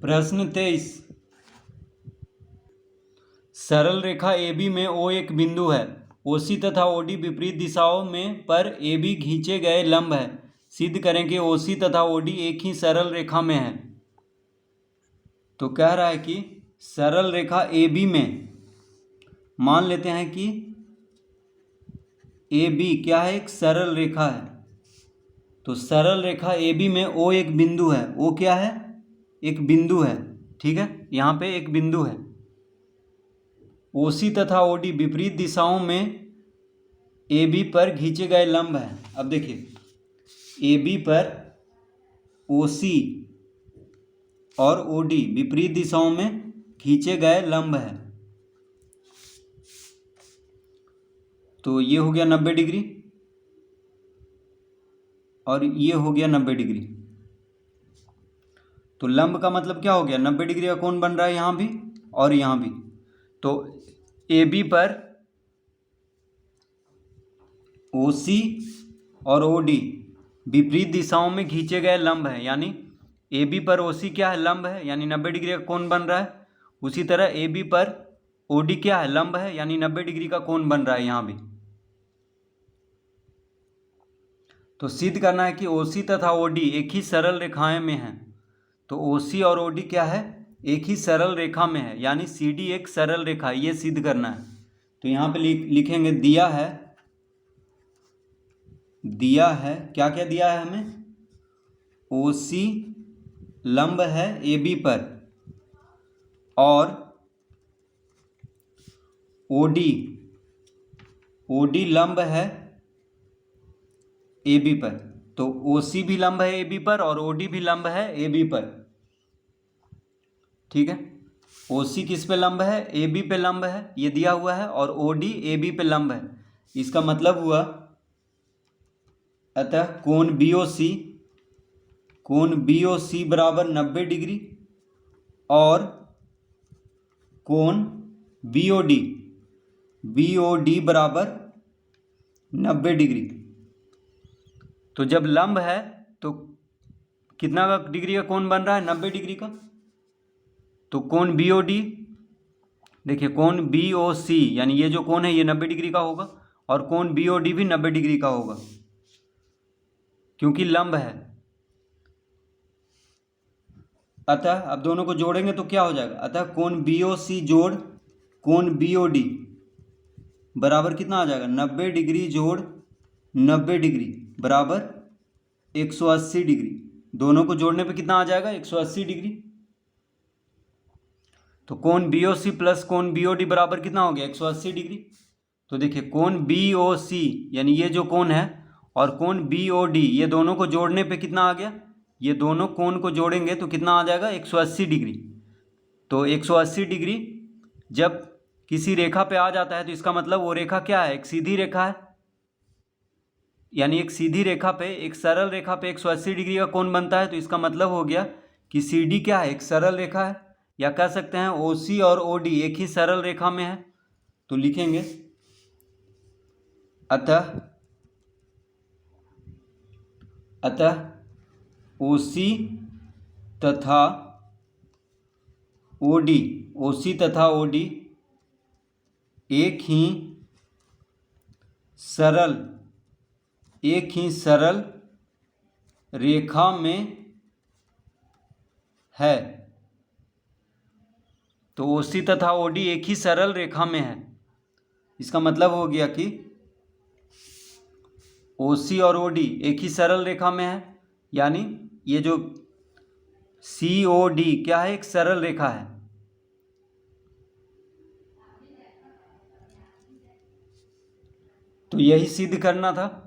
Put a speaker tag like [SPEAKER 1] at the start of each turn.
[SPEAKER 1] प्रश्न 23। सरल रेखा AB में O एक बिंदु है। OC तथा OD विपरीत दिशाओं में पर AB खींचे गए लंब है। सिद्ध करें कि OC तथा OD एक ही सरल रेखा में है। तो कह रहा है कि सरल रेखा AB में मान लेते हैं कि AB क्या है, एक सरल रेखा है। तो सरल रेखा AB में O एक बिंदु है। O क्या है, एक बिंदु है। ठीक है, यहाँ पे एक बिंदु है। OC तथा OD विपरीत दिशाओं में AB पर खींचे गए लंब है। अब देखिए AB पर OC और OD विपरीत दिशाओं में खींचे गए लंब है। तो ये हो गया 90 डिग्री और ये हो गया 90 डिग्री। तो लंब का मतलब क्या हो गया, 90 डिग्री का कोण बन रहा है यहाँ भी और यहाँ भी। तो AB पर OC और OD विपरीत दिशाओं में खींचे गए लंब है। यानी AB पर OC क्या है, लंब है, यानी 90 डिग्री का कोण बन रहा है। उसी तरह AB पर OD क्या है, लंब है, यानी 90 डिग्री का कोण बन रहा है यहाँ भी। तो सिद्ध करना है कि OC तथा OD एक ही सरल रेखाएं में हैं। तो OC और OD क्या है, एक ही सरल रेखा में है, यानी CD एक सरल रेखा है। ये सिद्ध करना है। तो यहाँ पे लिखेंगे दिया है क्या क्या दिया है हमें, OC लंब है AB पर और OD लंब है AB पर। तो OC भी लंब है AB पर और OD भी लंब है AB पर। ठीक है, OC किस पे लंब है, AB पे लंब है, ये दिया हुआ है, और OD AB पे लंब है। इसका मतलब हुआ अतः कोण BOC बराबर 90 डिग्री और कोण BOD बराबर 90 डिग्री। तो जब लंब है तो कितना का डिग्री का कोण बन रहा है, 90 डिग्री का। तो कोण BOD, देखिए कोण BOC यानी ये जो कोण है ये 90 डिग्री का होगा और कोण BOD भी 90 डिग्री का होगा क्योंकि लंब है। अतः अब दोनों को जोड़ेंगे तो क्या हो जाएगा, अतः कोण BOC जोड़ कोण BOD बराबर कितना आ जाएगा, 90 डिग्री जोड़ 90 डिग्री बराबर 180 डिग्री। दोनों को जोड़ने पे कितना आ जाएगा, 180 डिग्री। तो कोण BOC प्लस कोण BOD बराबर कितना हो गया, 180 डिग्री। तो देखिए कोण BOC यानी ये जो कोण है और कोण BOD ये दोनों को जोड़ने पे कितना आ गया, ये दोनों कोण को जोड़ेंगे तो कितना आ जाएगा, 180 डिग्री। तो 180 डिग्री जब किसी रेखा पे आ जाता है तो इसका मतलब वो रेखा क्या है, एक सीधी रेखा है। यानी एक सीधी रेखा पे, एक सरल रेखा पे 180 डिग्री का कोण बनता है। तो इसका मतलब हो गया कि CD क्या है, एक सरल रेखा है, या कह सकते हैं OC और OD एक ही सरल रेखा में है। तो लिखेंगे अतः OC तथा OD एक ही सरल रेखा में है। तो OC तथा OD एक ही सरल रेखा में है। इसका मतलब हो गया कि OC और OD एक ही सरल रेखा में है, यानी ये जो COD क्या है, एक सरल रेखा है। तो यही सिद्ध करना था।